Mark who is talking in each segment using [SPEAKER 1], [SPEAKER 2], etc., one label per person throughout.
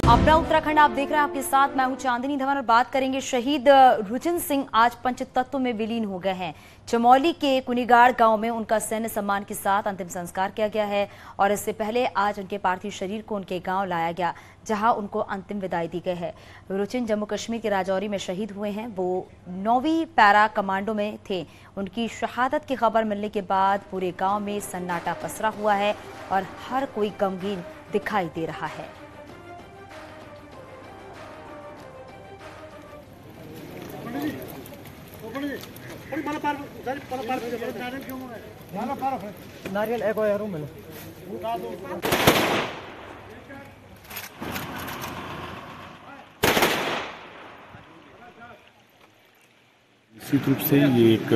[SPEAKER 1] अपना उत्तराखंड आप देख रहे हैं, आपके साथ मैं हूं चांदनी धवन और बात करेंगे शहीद रुचिन सिंह आज पंचतत्व में विलीन हो गए हैं। चमोली के कुनिगाड़ गांव में उनका सैन्य सम्मान के साथ अंतिम संस्कार किया गया है और इससे पहले आज उनके पार्थिव शरीर को उनके गांव लाया गया, जहां उनको अंतिम विदाई दी गई है। रुचिन जम्मू कश्मीर के राजौरी में शहीद हुए हैं। वो 9वीं पैरा कमांडो में थे। उनकी शहादत की खबर मिलने के बाद पूरे गाँव में सन्नाटा पसरा हुआ है और हर कोई गमगीन दिखाई दे रहा है।
[SPEAKER 2] नारियल एक और यारों मिलो।
[SPEAKER 3] निश्चित रूप से ये एक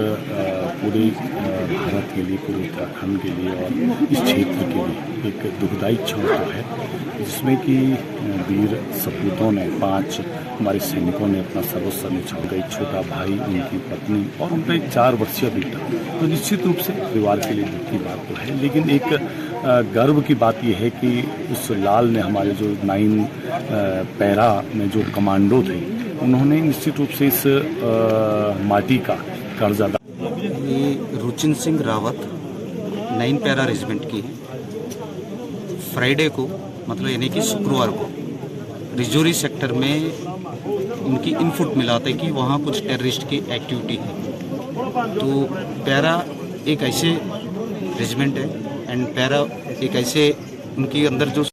[SPEAKER 3] पूरे भारत के लिए, पूरे उत्तराखंड के लिए और इस क्षेत्र के लिए एक दुखदायी क्षण तो है, जिसमें कि वीर सपूतों ने 5 हमारे सैनिकों ने अपना सर्वस्व न्यौछावर किया। एक छोटा भाई, उनकी पत्नी और उनका एक 4 वर्षीय बेटा। तो निश्चित रूप से परिवार के लिए दुख की बात तो है, लेकिन एक गर्व की बात यह है कि उस लाल ने, हमारे जो 9 पैरा में जो कमांडो थे, उन्होंने निश्चित रूप से इस माटी का कर्ज अदा।
[SPEAKER 4] ये रुचिन सिंह रावत 9 पैरा रेजिमेंट की फ्राइडे को, मतलब यानी कि शुक्रवार को रिजौरी सेक्टर में उनकी इनपुट मिला था कि वहाँ कुछ टेररिस्ट की एक्टिविटी है। तो पैरा एक ऐसे रेजिमेंट है एंड पैरा एक ऐसे उनके अंदर जो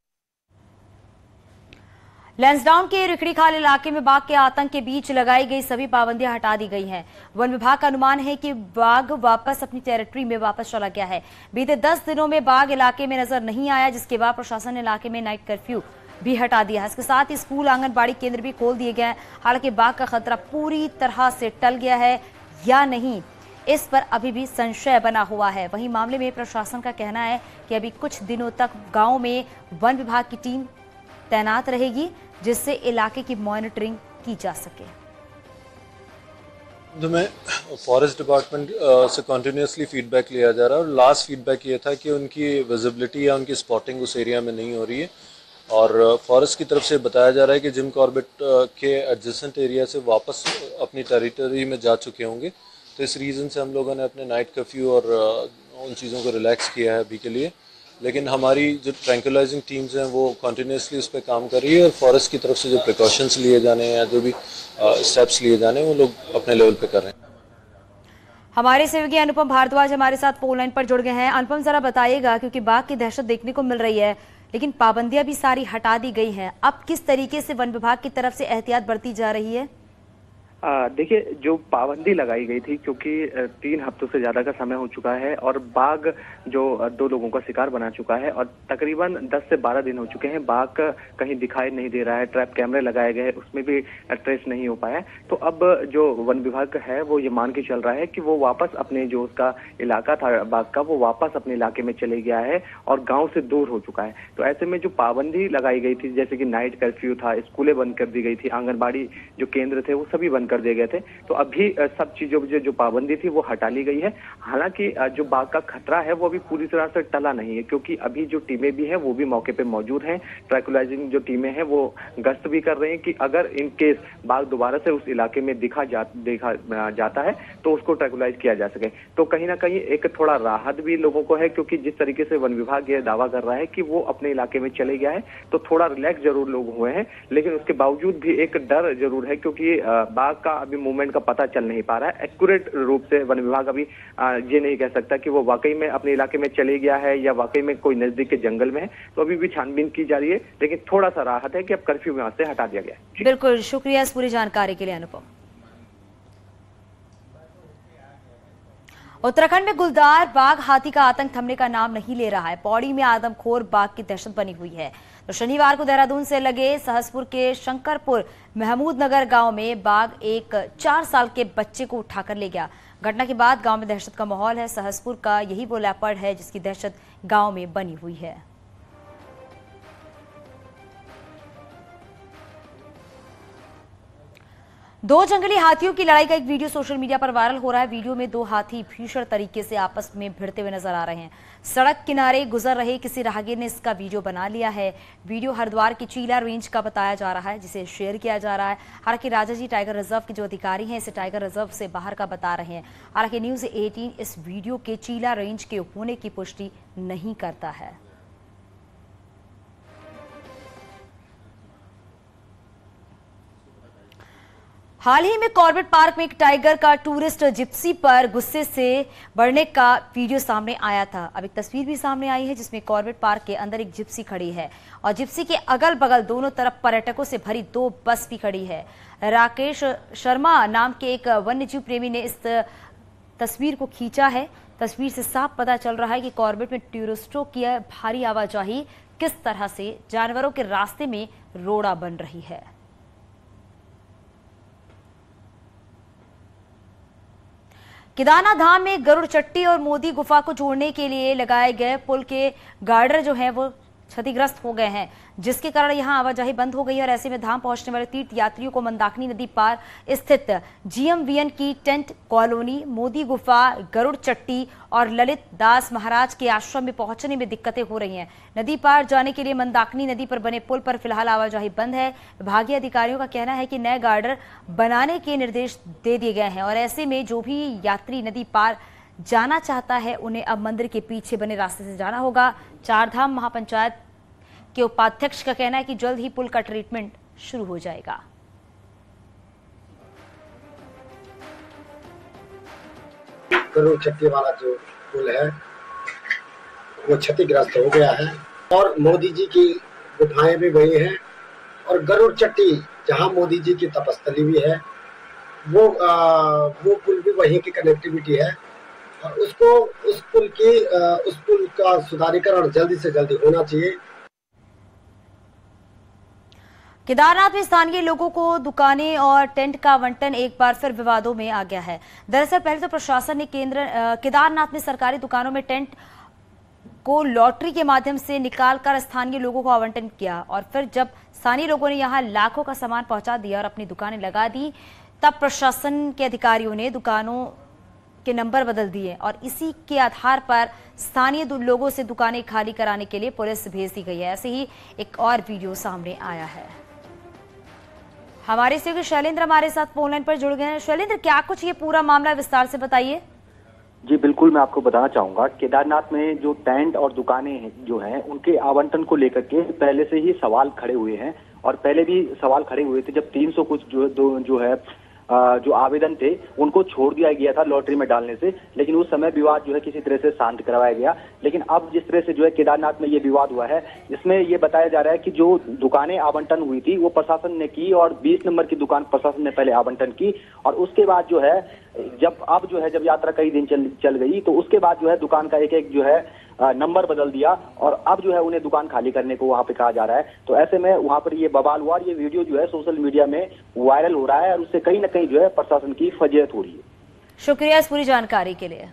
[SPEAKER 1] लैंसडाउन के रिखड़ी खाल इलाके में बाघ के आतंक के बीच लगाई गई सभी पाबंदियां हटा दी गई हैं। वन विभाग का अनुमान है कि बाघ वापस अपनी टेरिटरी में वापस चला गया है। बीते 10 दिनों में बाघ इलाके में नजर नहीं आया, जिसके बाद प्रशासन ने इलाके में नाइट कर्फ्यू भी हटा दिया है। इसके साथ ही स्कूल, आंगनबाड़ी केंद्र भी खोल दिए गए हैं। हालांकि बाघ का खतरा पूरी तरह से टल गया है या नहीं, इस पर अभी भी संशय बना हुआ है। वहीं मामले में प्रशासन का कहना है कि अभी कुछ दिनों तक गाँव में वन विभाग की टीम तैनात रहेगी, जिससे इलाके की मॉनिटरिंग की जा सके।
[SPEAKER 5] में फॉरेस्ट डिपार्टमेंट से कंटिन्यूसली फीडबैक लिया जा रहा है और लास्ट फीडबैक ये था कि उनकी विजिबिलिटी या उनकी स्पॉटिंग उस एरिया में नहीं हो रही है और फॉरेस्ट की तरफ से बताया जा रहा है कि जिम कॉर्बेट के एडजेसेंट एरिया से वापस अपनी टेरिटरी में जा चुके होंगे। तो इस रीज़न से हम लोगों ने अपने नाइट कर्फ्यू और उन चीज़ों को रिलैक्स किया है अभी के लिए, लेकिन हमारी जो ट्रैंकुलाइजिंग टीम्स हैं वो कंटिन्यूसली उस पर काम कर रही है और फॉरेस्ट की तरफ से जो प्रिकॉशंस लिए जाने हैं या जो भी स्टेप्स लिए जाने हैं वो लोग अपने लेवल पे कर रहे हैं।
[SPEAKER 1] हमारे सहयोगी अनुपम भारद्वाज हमारे साथ फोन लाइन पर जुड़ गए हैं। अनुपम, जरा बताइएगा, क्योंकि बाघ की दहशत देखने को मिल रही है लेकिन पाबंदियां भी सारी हटा दी गई हैं, अब किस तरीके से वन विभाग की तरफ से एहतियात बरती जा रही है?
[SPEAKER 6] देखिए, जो पाबंदी लगाई गई थी, क्योंकि 3 हफ्तों से ज्यादा का समय हो चुका है और बाघ जो 2 लोगों का शिकार बना चुका है और तकरीबन 10 से 12 दिन हो चुके हैं, बाघ कहीं दिखाई नहीं दे रहा है। ट्रैप कैमरे लगाए गए, उसमें भी ट्रेस नहीं हो पाया। तो अब जो वन विभाग है वो ये मान के चल रहा है कि वो वापस अपने जो उसका इलाका था बाघ का, वो वापस अपने इलाके में चले गया है और गाँव से दूर हो चुका है। तो ऐसे में जो पाबंदी लगाई गई थी, जैसे कि नाइट कर्फ्यू था, स्कूलें बंद कर दी गई थी, आंगनबाड़ी जो केंद्र थे वो सभी बंद कर दिए गए थे। तो अभी सब चीजों जो पाबंदी थी वो हटा ली गई है। हालांकि जो बाघ का खतरा है वो अभी पूरी तरह से टला नहीं है, क्योंकि अभी जो टीमें भी हैं वो भी मौके पे मौजूद हैं। ट्रैकुलाइजिंग जो टीमें हैं वो गश्त भी कर रही हैं कि अगर इन केस बाघ दोबारा से उस इलाके में देखा जाता है तो उसको ट्रैकुलाइज किया जा सके। तो कहीं ना कहीं एक थोड़ा राहत भी लोगों को है, क्योंकि जिस तरीके से वन विभाग ये दावा कर रहा है कि वो अपने इलाके में चले गया है, तो थोड़ा रिलैक्स जरूर लोग हुए हैं, लेकिन उसके बावजूद भी एक डर जरूर है, क्योंकि बाघ का अभी मूवमेंट का पता चल नहीं पा रहा है। एक्यूरेट रूप से वन विभाग अभी ये नहीं कह सकता कि वो वाकई में अपने इलाके में चले गया है या वाकई में कोई नजदीक के जंगल में है। तो अभी भी छानबीन की जा रही है, लेकिन थोड़ा सा राहत है कि अब कर्फ्यू वहां से हटा दिया गया है।
[SPEAKER 1] बिल्कुल, शुक्रिया इस पूरी जानकारी के लिए अनुपम। उत्तराखंड में गुलदार बाघ हाथी का आतंक थमने का नाम नहीं ले रहा है। पौड़ी में आदमखोर बाघ की दहशत बनी हुई है। तो शनिवार को देहरादून से लगे सहसपुर के शंकरपुर महमूद नगर गांव में बाघ एक 4 साल के बच्चे को उठाकर ले गया। घटना के बाद गांव में दहशत का माहौल है। सहसपुर का यही वो लेपर्ड है जिसकी दहशत गांव में बनी हुई है। दो जंगली हाथियों की लड़ाई का एक वीडियो सोशल मीडिया पर वायरल हो रहा है। वीडियो में दो हाथी भीषण तरीके से आपस में भिड़ते हुए नजर आ रहे हैं। सड़क किनारे गुजर रहे किसी राहगीर ने इसका वीडियो बना लिया है। वीडियो हरिद्वार की चीला रेंज का बताया जा रहा है, जिसे शेयर किया जा रहा है। हालांकि राजाजी टाइगर रिजर्व के जो अधिकारी हैं इसे टाइगर रिजर्व से बाहर का बता रहे हैं। हालांकि न्यूज 18 इस वीडियो के चीला रेंज के होने की पुष्टि नहीं करता है। हाल ही में कॉर्बेट पार्क में एक टाइगर का टूरिस्ट जिप्सी पर गुस्से से बढ़ने का वीडियो सामने आया था। अब एक तस्वीर भी सामने आई है जिसमें कॉर्बेट पार्क के अंदर एक जिप्सी खड़ी है और जिप्सी के अगल बगल दोनों तरफ पर्यटकों से भरी दो बस भी खड़ी है। राकेश शर्मा नाम के एक वन्यजीव प्रेमी ने इस तस्वीर को खींचा है। तस्वीर से साफ पता चल रहा है कि कॉर्बेट में टूरिस्टों की भारी आवाजाही किस तरह से जानवरों के रास्ते में रोड़ा बन रही है। केदारनाथ धाम में गरुड़ चट्टी और मोदी गुफा को जोड़ने के लिए लगाए गए पुल के गार्डर जो हैं वो क्षतिग्रस्त हो गए हैं, जिसके कारण यहां आवाजाही बंद हो गई है और ऐसे में धाम पहुंचने वाले तीर्थ यात्रियों को मंदाकिनी नदी पार स्थित GMVN की टेंट कॉलोनी, मोदी गुफा, गरुड़ चट्टी और ललित दास महाराज के आश्रम में पहुंचने में दिक्कतें हो रही हैं। नदी पार जाने के लिए मंदाकिनी नदी पर बने पुल पर फिलहाल आवाजाही बंद है। विभागीय अधिकारियों का कहना है कि नए गार्डर बनाने के निर्देश दे दिए गए हैं और ऐसे में जो भी यात्री नदी पार जाना चाहता है उन्हें अब मंदिर के पीछे बने रास्ते से जाना होगा। चारधाम महापंचायत के उपाध्यक्ष का कहना है कि जल्द ही पुल का ट्रीटमेंट शुरू हो जाएगा।
[SPEAKER 7] गरुड़ चट्टी वाला जो पुल है वो क्षतिग्रस्त हो गया है और मोदी जी की गुफाएं भी वही हैं और गरुड़ चट्टी जहां मोदी जी की तपस्थली भी है वो पुल भी वहीं की कनेक्टिविटी है और उस पुल का सुधारीकरण जल्दी से जल्दी होना चाहिए।
[SPEAKER 1] केदारनाथ में स्थानीय लोगों को दुकानें और टेंट का आवंटन एक बार फिर विवादों में आ गया है। दरअसल पहले तो प्रशासन ने केदारनाथ में सरकारी दुकानों में टेंट को लॉटरी के माध्यम से निकालकर स्थानीय लोगों को आवंटन किया और फिर जब स्थानीय लोगों ने यहां लाखों का सामान पहुंचा दिया और अपनी दुकानें लगा दी, तब प्रशासन के अधिकारियों ने दुकानों के नंबर बदल दिए और इसी के आधार पर स्थानीय लोगों से दुकानें खाली कराने के लिए पुलिस भेज दी गई है। ऐसे ही एक और वीडियो सामने आया है। हमारे सहयोगी शैलेंद्र हमारे साथ फोनलाइन पर जुड़ गए हैं। शैलेंद्र, क्या कुछ ये पूरा मामला विस्तार से बताइए।
[SPEAKER 8] जी बिल्कुल, मैं आपको बताना चाहूंगा केदारनाथ में जो टेंट और दुकानें जो हैं उनके आवंटन को लेकर के पहले से ही सवाल खड़े हुए हैं और पहले भी सवाल खड़े हुए थे जब 300 कुछ जो आवेदन थे उनको छोड़ दिया गया था लॉटरी में डालने से, लेकिन उस समय विवाद जो है किसी तरह से शांत करवाया गया। लेकिन अब जिस तरह से जो है केदारनाथ में ये विवाद हुआ है इसमें ये बताया जा रहा है कि जो दुकानें आवंटन हुई थी वो प्रशासन ने की और 20 नंबर की दुकान प्रशासन ने पहले आवंटन की और उसके बाद जो है जब यात्रा कई दिन चल गई तो उसके बाद जो है दुकान का एक जो है नंबर बदल दिया और अब जो है उन्हें दुकान खाली करने को वहां पे कहा जा रहा है। तो ऐसे में वहां पर ये बवाल हुआ और ये वीडियो जो है सोशल मीडिया में वायरल हो रहा है और उससे कहीं ना कहीं जो है प्रशासन की फजीहत हो रही है।
[SPEAKER 1] शुक्रिया इस पूरी जानकारी के लिए।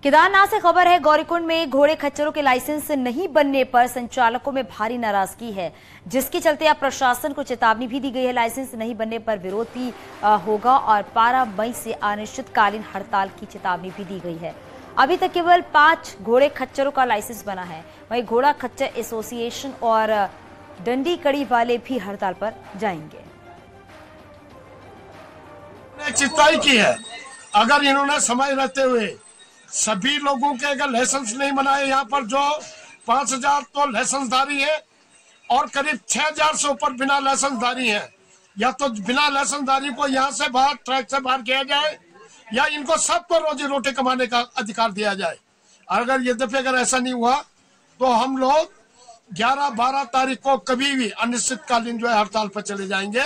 [SPEAKER 1] केदारनाथ से खबर है, गौरीकुंड में घोड़े खच्चरों के लाइसेंस नहीं बनने पर संचालकों में भारी नाराजगी है, जिसके चलते अब प्रशासन को चेतावनी भी दी गई है। लाइसेंस नहीं बनने पर विरोध भी होगा और 12 मई से अनिश्चितकालीन हड़ताल की चेतावनी भी दी गई है। अभी तक केवल 5 घोड़े खच्चरों का लाइसेंस बना है। वहीं घोड़ा खच्चर एसोसिएशन और डंडी कड़ी वाले भी हड़ताल पर जाएंगे।
[SPEAKER 9] चिताई की है, अगर इन्होंने समय रहते हुए सभी लोगों के अगर लाइसेंस नहीं बनाए, यहाँ पर जो 5000 तो लाइसेंसधारी है और करीब 6000 से ऊपर बिना लाइसेंसधारी है, या तो बिना लाइसेंसधारी को यहाँ से बाहर ट्रैक से बाहर किया जाए या इनको सबको रोजी रोटी कमाने का अधिकार दिया जाए। अगर यद्यपि अगर ऐसा नहीं हुआ तो हम लोग 11-12 तारीख को कभी भी अनिश्चितकालीन जो है हड़ताल पर चले जाएंगे।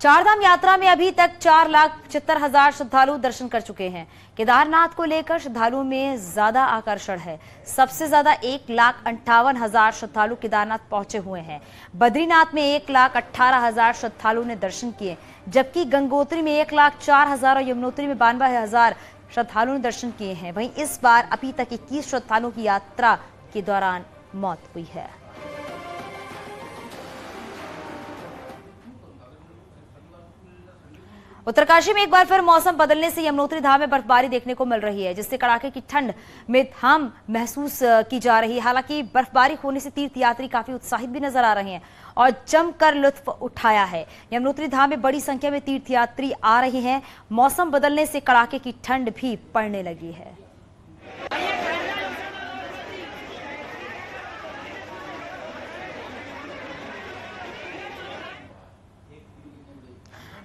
[SPEAKER 1] चारधाम यात्रा में अभी तक 4,75,000 श्रद्धालु दर्शन कर चुके हैं। केदारनाथ को लेकर श्रद्धालुओं में ज्यादा आकर्षण है। सबसे ज्यादा 1,58,000 श्रद्धालु केदारनाथ पहुंचे हुए हैं। बद्रीनाथ में 1,18,000 श्रद्धालुओं ने दर्शन किए, जबकि गंगोत्री में 1,04,000 और यमुनोत्री में 92,000 श्रद्धालुओं ने दर्शन किए हैं। वहीं इस बार अभी तक 21 श्रद्धालुओं की यात्रा के दौरान मौत हुई है। उत्तरकाशी में एक बार फिर मौसम बदलने से यमुनोत्री धाम में बर्फबारी देखने को मिल रही है, जिससे कड़ाके की ठंड में धाम महसूस की जा रही है। हालांकि बर्फबारी होने से तीर्थयात्री काफी उत्साहित भी नजर आ रहे हैं और जमकर लुत्फ उठाया है। यमुनोत्री धाम में बड़ी संख्या में तीर्थयात्री आ रहे हैं। मौसम बदलने से कड़ाके की ठंड भी पड़ने लगी है।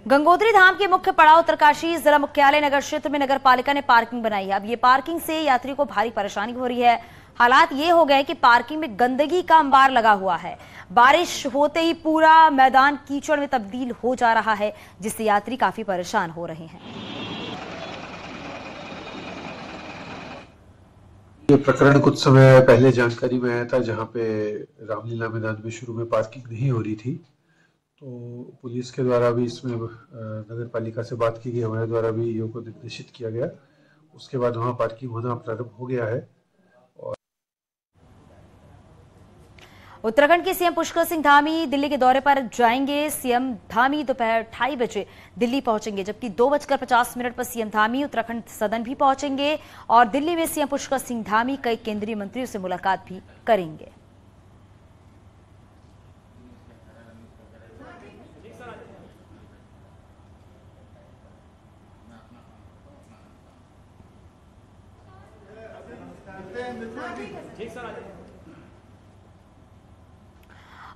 [SPEAKER 1] गंगोत्री धाम के मुख्य पड़ाव उत्तरकाशी जिला मुख्यालय नगर क्षेत्र में नगर पालिका ने पार्किंग बनाई है। अब ये पार्किंग से यात्रियों को भारी परेशानी हो रही है। हालात ये हो गए कि पार्किंग में गंदगी का अंबार लगा हुआ है। बारिश होते ही पूरा मैदान कीचड़ में तब्दील हो जा रहा है, जिससे यात्री काफी परेशान हो रहे हैं।
[SPEAKER 10] ये प्रकरण कुछ समय पहले जानकारी में आया था, जहां पे रामलीला मैदान में शुरू में पार्किंग नहीं हो रही थी, तो पुलिस के द्वारा भी इसमें नगर पालिका से बात की गई, हमारे द्वारा भी ईओ को निर्देशित किया गया। उसके बाद वहां पार्किंग होना प्रारंभ हो गया है। और
[SPEAKER 1] उत्तराखंड के सीएम पुष्कर सिंह धामी दिल्ली के दौरे पर जाएंगे। सीएम धामी दोपहर 2:30 बजे दिल्ली पहुंचेंगे, जबकि 2:50 पर सीएम धामी उत्तराखंड सदन भी पहुंचेंगे और दिल्ली में सीएम पुष्कर सिंह धामी कई केंद्रीय मंत्रियों से मुलाकात भी करेंगे।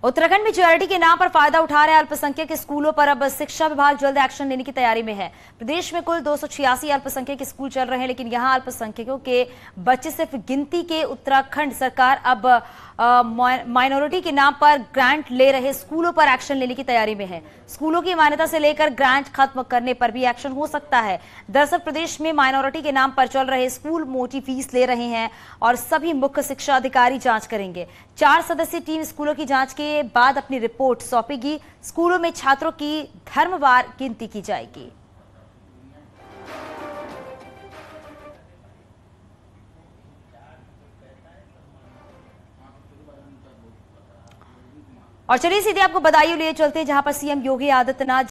[SPEAKER 1] उत्तराखंड में जीआरडी के नाम पर फायदा उठा रहे अल्पसंख्यक स्कूलों पर अब शिक्षा विभाग जल्द एक्शन लेने की तैयारी में है। प्रदेश में कुल 286 अल्पसंख्यक स्कूल चल रहे हैं, लेकिन यहां अल्पसंख्यकों के बच्चे सिर्फ गिनती के। उत्तराखंड सरकार अब माइनॉरिटी के नाम पर ग्रांट ले रहे स्कूलों पर एक्शन लेने की तैयारी में है। स्कूलों की मान्यता से लेकर ग्रांट खत्म करने पर भी एक्शन हो सकता है। दरअसल प्रदेश में माइनॉरिटी के नाम पर चल रहे स्कूल मोटी फीस ले रहे हैं और सभी मुख्य शिक्षा अधिकारी जांच करेंगे। 4 सदस्यीय टीम स्कूलों की जांच के बाद अपनी रिपोर्ट सौंपेगी। स्कूलों में छात्रों की धर्मवार गिनती की जाएगी। और चलिए सीधे आपको बधाई लिए चलते हैं, जहां पर सीएम योगी आदित्यनाथ